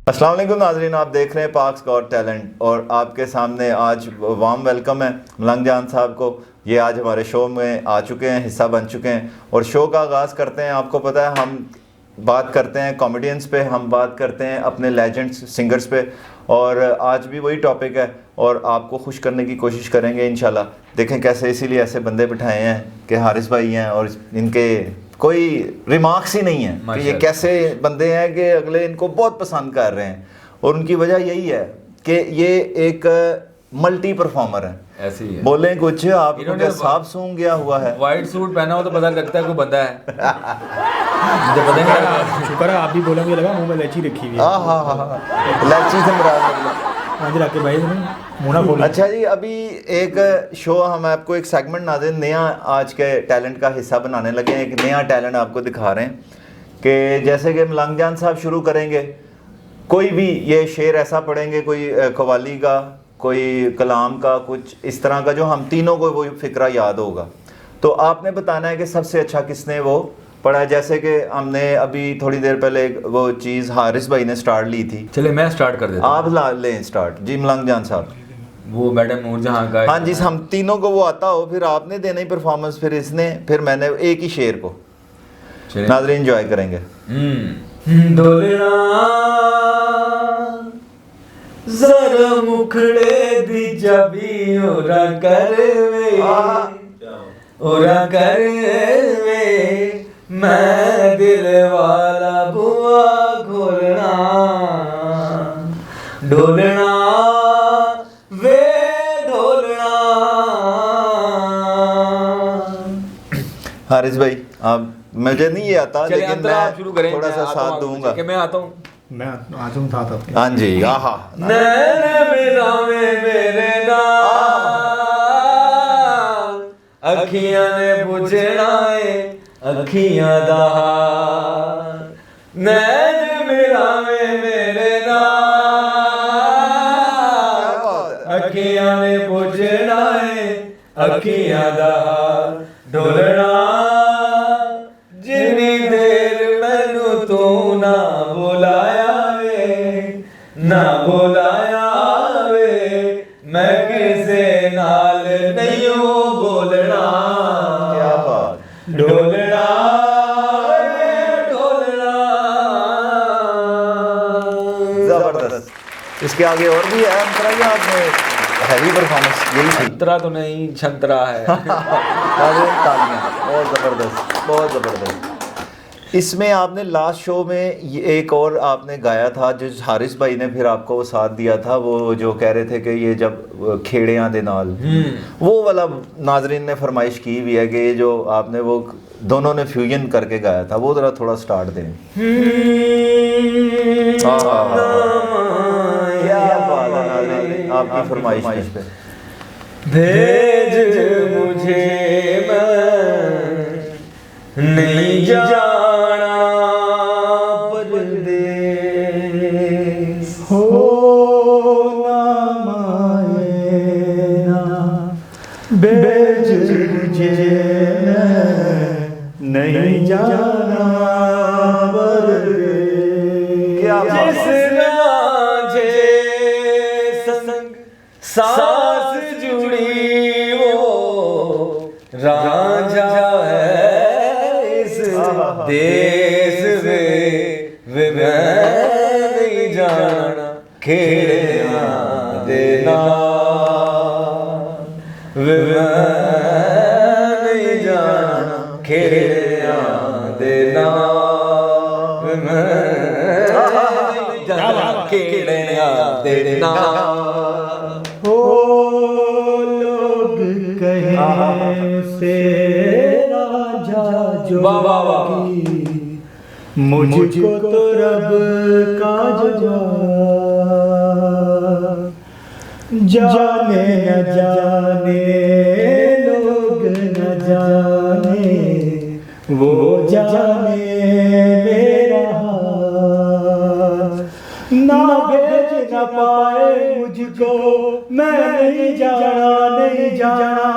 अस्सलाम वालेकुम नाज़रीन, आप देख रहे हैं पाक्स गॉट टैलेंट और आपके सामने आज वार्म वेलकम है मलंग जान साहब को। ये आज हमारे शो में आ चुके हैं, हिस्सा बन चुके हैं और शो का आगाज़ करते हैं। आपको पता है हम बात करते हैं कॉमेडियंस पे, हम बात करते हैं अपने लेजेंड्स सिंगर्स पे और आज भी वही टॉपिक है और आपको खुश करने की कोशिश करेंगे इंशाल्लाह। देखें कैसे, इसीलिए ऐसे बंदे बिठाए हैं कि हारिस भाई हैं और इनके कोई रिमार्क्स ही नहीं है कि ये कैसे बंदे हैं कि अगले इनको बहुत पसंद कर रहे हैं और उनकी वजह यही है कि ये एक मल्टी परफॉर्मर है। ऐसे ही है। बोले कुछ आप इन्होंने सांप सूंघ गया हुआ है, व्हाइट सूट पहना हो तो पता लगता है कोई बंदा है। मुझे पता नहीं, शुक्र है आप भी बोला, मुझे लगा मुंह में इलायची रखी हुई है। इलायची से मुराद आज रखे भाई मुना बोल। अच्छा जी, अभी एक शो हम आपको एक सेगमेंट नाज़रीन नया आज के टैलेंट का हिस्सा बनाने लगे हैं। एक नया टैलेंट आपको दिखा रहे हैं कि जैसे कि मलंग जान साहब शुरू करेंगे, कोई भी ये शेर ऐसा पढ़ेंगे, कोई कवाली का, कोई कलाम का, कुछ इस तरह का जो हम तीनों को वो फिक्रा याद होगा, तो आपने बताना है कि सबसे अच्छा किसने वो पढ़ा। जैसे कि हमने अभी थोड़ी देर पहले वो चीज़ हारिस भाई ने स्टार्ट ली थी। चले मैं स्टार्ट कर देता हूं। आप ला लें स्टार्ट जी मलंग जान साहब। वो मैडम नूरजहां का, हाँ जी, हम तीनों को वो आता हो, फिर आपने देना ही परफॉर्मेंस, फिर इसने, फिर मैंने एक ही शेर को नाज़रीन एंजॉय करेंगे। डोलना जरा मुखड़े दी जबी ओरा करवे, ओरा करवे मैं दिल वाला बुआ खोलना, डोलना वे ढोलना। हारिस भाई, आप, मुझे नहीं ये आता लेकिन मैं शुरू करें, थोड़ा सा साथ दूंगा। मैं आता हूँ, मैं आज हूँ था तब। हाँ जी, आहा नैन मिलावे मेरे नाल, अखियां ने बुझना है अखियां दा हाल, नैन मिलावे मेरे नाल, अखियां ने बुझना है अखियां दा हाल, डोलना जिन्नी देर मैनू तू ना बुलाया वे, ना बुलाया वे मैं किसे नाल नहीं बोलना, क्या बात, डोलना डोलना। जबरदस्त। इसके आगे और भी है, अंतरा ही आपने हैवी परफॉर्मेंस यही थी। छंतरा तो नहीं, छंतरा है। तालियां, बहुत ज़बरदस्त, बहुत ज़बरदस्त। इसमें आपने लास्ट शो में ये एक और आपने गाया था जो हारिस भाई ने फिर आपको वो साथ दिया था, वो जो कह रहे थे कि ये जब खेड़ियां दे नाल, वो वाला नाजरीन ने फरमाइश की भी है कि ये जो आपने वो दोनों ने फ्यूजन करके गाया था, वो ज़रा थोड़ा स्टार्ट दें। क्या बात है नाज़रीन, आपकी फरमाइश पे भेज मुझे मैं नहीं जाना परदेस, हो ना माए ना भेज मुझे नहीं जाना परदेस। क्या बात जिस है। रांझे संग सास जुड़ी वो रांझा है इस देश में, वे मैं नहीं जाना खेड़ियां दे नाल, वे मैं नहीं जाना खेड़ियां दे नाल, वे मैं नहीं जाना खेड़ियां दे नाल। हो लोग कहे से राजा जोगी, मुझको तो रब का जाने न जाने लोग न जाने, वो जाने मेरा हाल। ना भेज न पाए मुझको, मैं नहीं जाना, नहीं जाना,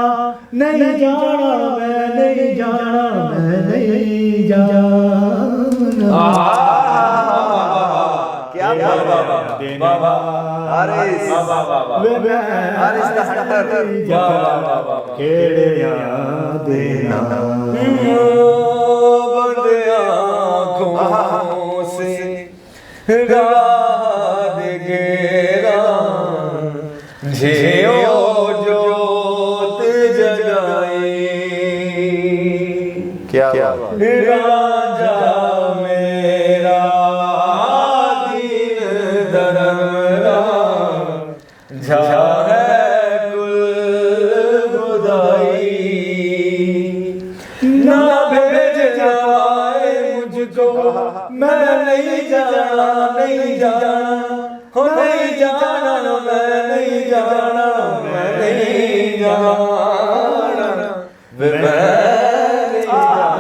नहीं जाना, मैं नहीं जाना, मैं नहीं जाना। क्या बात देना हारिस वे हारिस द हंटर खेड़िया देना बंद आँखों से रात घेरा झेओ जोत जगाई क्या राजा मेरा दीन दररा झा है कुल खुदाई ना भेज जाए मुझको मैं नहीं जाना नहीं जाना हो नहीं जाना मैं नहीं जाना मैं नहीं जाना मैं नहीं जाना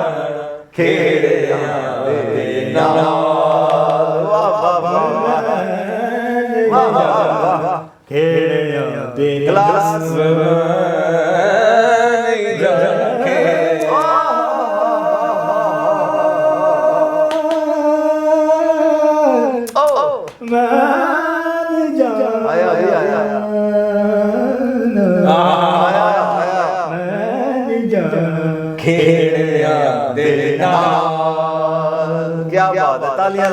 खेड़िया देना खेड़िया देना क्लास नहीं जाना आया आया आया खेड़िया देना क्या बात है, तालियां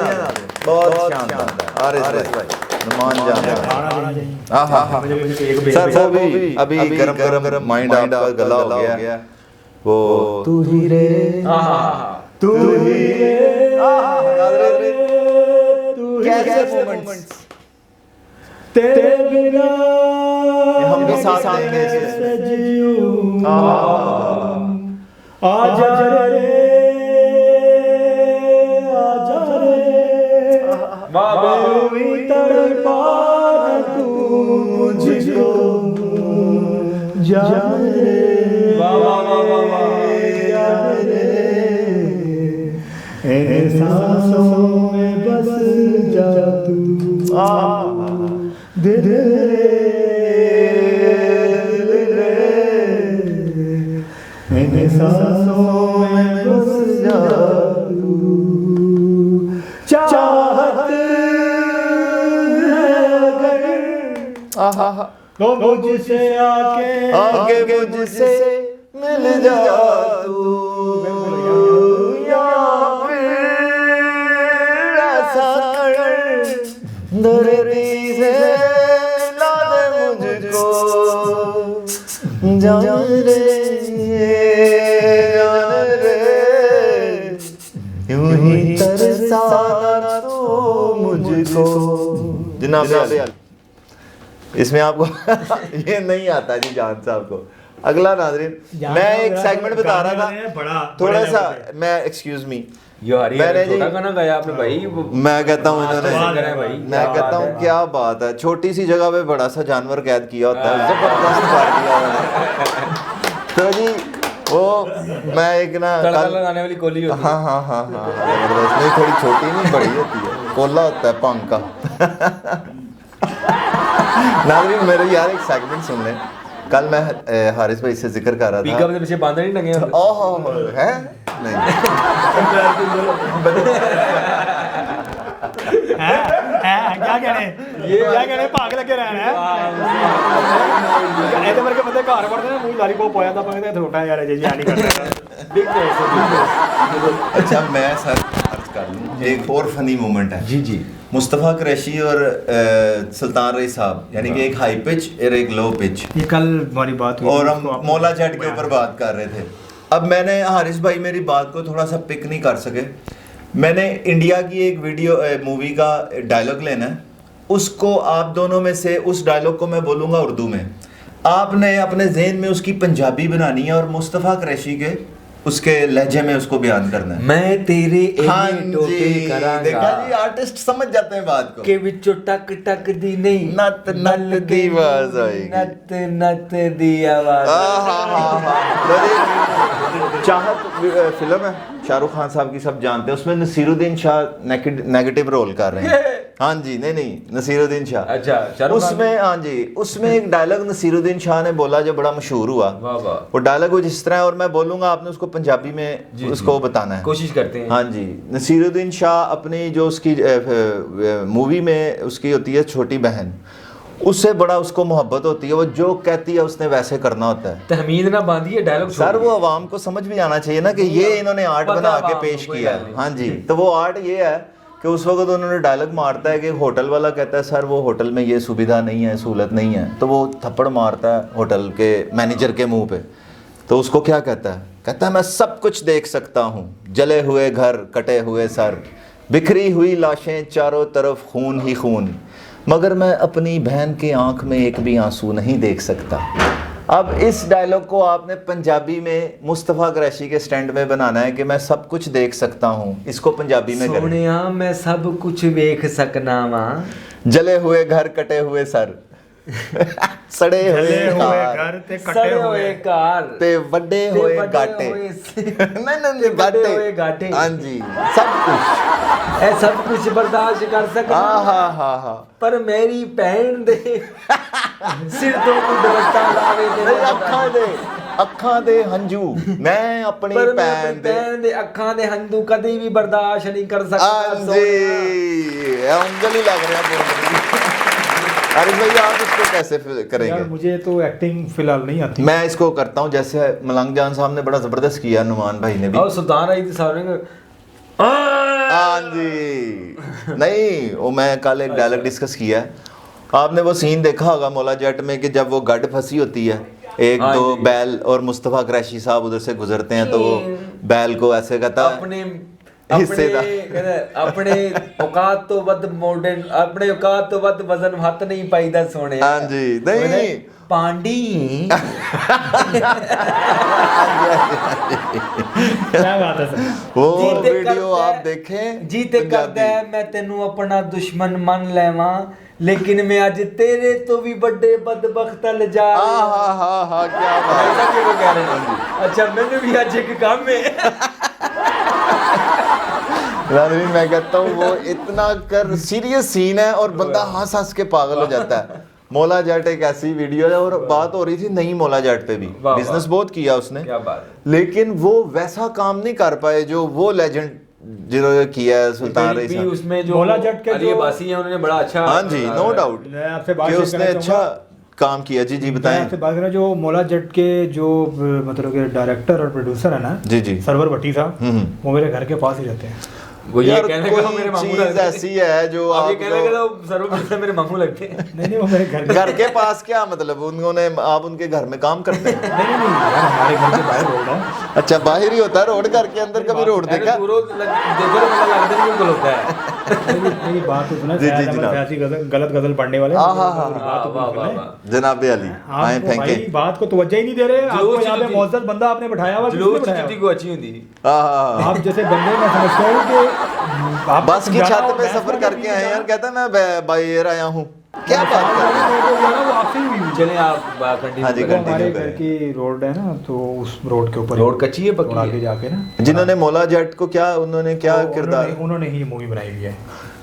बहुत शानदार हारिस भाई नुमान जान हाँ सर अभी गरम गरम माइंड आपका गला हो गया वो तू ही रे तू ही रे कैसे मोमेंट्स तेरे बिना हम भी साथ देंगे इसमें। कैसे जीऊं आजा रे आजा रे भी तड़पा न तू मुझको जान रे जान रे एहसासों में बस जा तू दिल रे एहसासों में बस जा तू चाहत आहा तो मुझसे आके मुझसे मिल जा तू या फिर ऐसा कर धरती से ला दे मुझको जान रे यूं ही तरसाना तू मुझको जनाब इसमें आपको ये नहीं आता जी जान साहब को। अगला नाज़रीन मैं एक सेगमेंट बता रहा था थोड़ा सा मैं एक्सक्यूज मी मैंने छोटा गाना गाया आपने भाई मैं कहता हूँ भाई मैं कहता हूँ क्या बात है, छोटी सी जगह पे बड़ा सा जानवर कैद किया होता है, जबरदस्त कर दिया उन्होंने। तो जी वो मैं एक ना तड़का लगाने वाली कोली होती है। हाँ जबरदस्त नहीं, थोड़ी छोटी नहीं बड़ी होती है, कोला होता है पंख का। नाज़रीन मेरे यार एक सेगमेंट सुन लें। कल मैं हारिस भाई से जिक्र कर रहा था पिकअप के पीछे बांधे नहीं लगे होते। ओहो है नहीं क्या कहने भाग लगे रहना है ऐसे करके बंदे घर पड़ते ना मुंह लारी को पोया था पकड़ते छोटा यार जी नहीं करता बिग बॉस। अच्छा मैं सर अर्ज कर लूँ एक और फनी मोमेंट है जी मुस्तफ़ा कुरैशी और सुल्तान रई साहब यानी कि एक हाई पिच और एक लो पिच, ये कल हमारी बात हुई और हम मौला जेट के ऊपर बात कर रहे थे। अब मैंने हारिस भाई मेरी बात को थोड़ा सा पिक नहीं कर सके, मैंने इंडिया की एक वीडियो मूवी का डायलॉग लेना है, उसको आप दोनों में से उस डायलॉग को मैं बोलूँगा उर्दू में, आपने अपने जहन में उसकी पंजाबी बनानी है और मुस्तफ़ा कुरैशी के उसके लहजे में उसको बयान करना है। मैं तेरे हाँ टोटे जी, करांगा देखा जी आर्टिस्ट समझ जाते हैं बात को के विचो टक टक दी नहीं नत नत दी आवाज आएगी, नत नत दी आवाज। चाहत फिल्म है शाहरुख खान साहब की, सब जानते हैं, उसमें नसीरुद्दीन शाह नेगेटिव रोल कर रहे हैं। हाँ जी, नहीं नसीरुद्दीन शाह। अच्छा, शाहरुख खान। उसमें हाँ जी, उसमें एक डायलॉग नसीरुद्दीन शाह ने बोला जो बड़ा मशहूर हुआ। वाह वाह। वो डायलॉग कुछ इस तरह है और मैं बोलूंगा, आपने उसको पंजाबी में जी, उसको जी। बताना है। कोशिश करते हैं। हाँ जी, नसीरुद्दीन शाह अपनी जो उसकी मूवी में उसकी होती है छोटी बहन, उससे बड़ा उसको मोहब्बत होती है, वो जो कहती है उसने वैसे करना होता है। तहमीद ना बांधिए, डायलॉग सर वो आवाम को समझ भी आना चाहिए ना कि ये इन्होंने आर्ट पता बना के आवाम पेश को, कोई किया बात है। नहीं। हाँ जी, तो वो आर्ट ये है कि उस वक्त उन्होंने डायलॉग मारता है कि होटल वाला कहता है सर वो होटल में ये सुविधा नहीं है, सहूलत नहीं है, तो वो थप्पड़ मारता है होटल के मैनेजर के मुंह पे। तो उसको क्या कहता है? कहता है मैं सब कुछ देख सकता हूँ, जले हुए घर, कटे हुए सर, बिखरी हुई लाशें, चारों तरफ खून ही खून, मगर मैं अपनी बहन की आंख में एक भी आंसू नहीं देख सकता। अब इस डायलॉग को आपने पंजाबी में मुस्तफ़ा कुरैशी के स्टैंड में बनाना है कि मैं सब कुछ देख सकता हूँ, इसको पंजाबी में करें। सोनिया मैं सब कुछ देख सकना वा, जले हुए घर, कटे हुए सर, सड़े जले हुए हुए कार, घर ते सड़े कटे हुए हुए कार ते वड्डे ते होए वड्डे गाटे। होए नहीं वड्डे होए गाटे। हाँ जी, सब कुछ। ए सब कुछ बर्दाश्त कर सकना, हाँ पर मेरी भैन दे सिर तो दुपट्टा लावे ते ਅੱਖਾਂ ਦੇ ਹੰਝੂ ਮੈਂ ਆਪਣੀ पर मैं ਭੈਣ अपनी ਦੇ। भैन दे अखां दे हंझू कभी भी बर्दाश्त नहीं कर सकता। हाँ जी, ये उंगल ही लग रहा है। अरे भाई आप इसको कैसे यार करेंगे? मुझे तो एक्टिंग फिलहाल नहीं आती। मैं इसको करता हूँ जैसे मलंग जान साहब ने बड़ा जबरदस्त किया, नुमान भाई ने भी। और सुल्तान आई थी सामने हाँ जी, नहीं वो मैं कल एक डायलॉग डिस्कस किया है, आपने वो सीन देखा होगा मौला जट में कि जब वो गड फंसी होती है, एक हाँ दो जी। बैल और मुस्तफ़ा कुरैशी साहब उधर से गुजरते हैं, तो वो बैल को ऐसे कहता है अपने हिस्सेदार। अपने औकात तो वध मॉडर्न, अपने औकात तो वध वजन हथ नहीं पाईदा सोने। हाँ जी, नहीं पांडी क्या बात है सर। वो जीते वीडियो करता है- आप देखें, जीते करदा है मैं तेनू अपना दुश्मन मान लेवा, लेकिन मैं आज तेरे तो भी बड़े बदबख्त लजा हाँ क्या बात। ऐसा क्यों कह रहे हैं? अच्छा मैंने भी आज एक काम है। रणवीर मैं कहता हूँ वो इतना कर सीरियस सीन है और बंदा हंस हंस के पागल हो जाता है। मौला जट एक ऐसी वीडियो है, और बात हो रही थी नई मौला जट पे भी, वाह, बिजनेस वाह। बहुत किया उसने, क्या बात लेकिन वो वैसा काम नहीं कर पाए जो वो लेजेंड जिन्होंने किया है सुल्तान रईस भी साहब। उसमें जो मौला जट के अली जो- अब्बासी हैं उन्होंने बड़ा अच्छा। हाँ जी, नो डाउट मैं आपसे बात कि शेयर उसने करना अच्छा चाहूंगा। काम किया। जी मैं बताएं। आपसे बात करना, जो मौला जट के जो मतलब कि डायरेक्टर और प्रोड्यूसर है ना, जी। सरवर भट्टी साहब, हम्म। वो मेरे घर के पास ही रहते हैं। वो ये यार कहने कोई का मेरे मामू चीज लगते हैं। ऐसी है जो अब ये आप कहने का तो सर्वप्रथम मेरे मामू लगते हैं। नहीं वो मेरे घर घर के पास क्या मतलब, उन्होंने आप उनके घर में काम करते हैं? नहीं यार, हमारे घर के बाहर रोड है। अच्छा बाहर ही होता है रोड, घर के अंदर कभी रोड देखा? देखो तो पता लगता नहीं बिल्कुल होता है। मेरी बात तो सुना, जी, शायद जनाब। हम ऐसी गलत गजल पढ़ने वाले हैं। हाँ। मेरी बात तो वाह, पूरी वाह, सुने। वाह। जनाब अली आए आपको फेंके। भाई बात को तवज्जो ही नहीं दे रहे। आपको यहाँ पे मौजूद बंदा आपने बैठाया हुआ, किसने जुलूस बैठाया छुट्टी हुआ? को अच्छी होती। आप जैसे बंदे, मैं समझता हूँ कि आप बस की जाना छत हो, पे बहस सफर करने करके के आए लिए यार, जाना। कहता है मैं बाई एयर आया हूँ। क्या बात कर रहे हैं? वो आपसे ही हुई हुई। चले आप कंटिन्यू हाँ जी, वो करें। हमारे continue घर करें। की रोड है ना, तो उस रोड के ऊपर रोड कच्ची है थोड़ा पक्की आगे है? जाके ना, जिन्होंने मौला जट को क्या उन्होंने क्या तो किरदार? उन्होंने ही मूवी बनाई हुई है,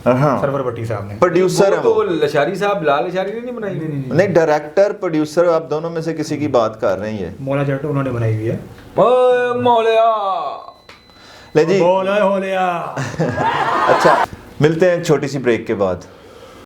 हाँ सरवर भट्टी साहब ने। प्रोड्यूसर है वो वो, तो लशारी साहब, लाल लशारी ने नहीं बनाई। नहीं डायरेक्टर प्रोड्यूसर आप दोनों में से किसी की बात कर रहे हैं? मौला जट उन्होंने बनाई हुई है। ओए मौलिया ले जी। बोले हो लिया। अच्छा मिलते हैं एक छोटी सी ब्रेक के बाद।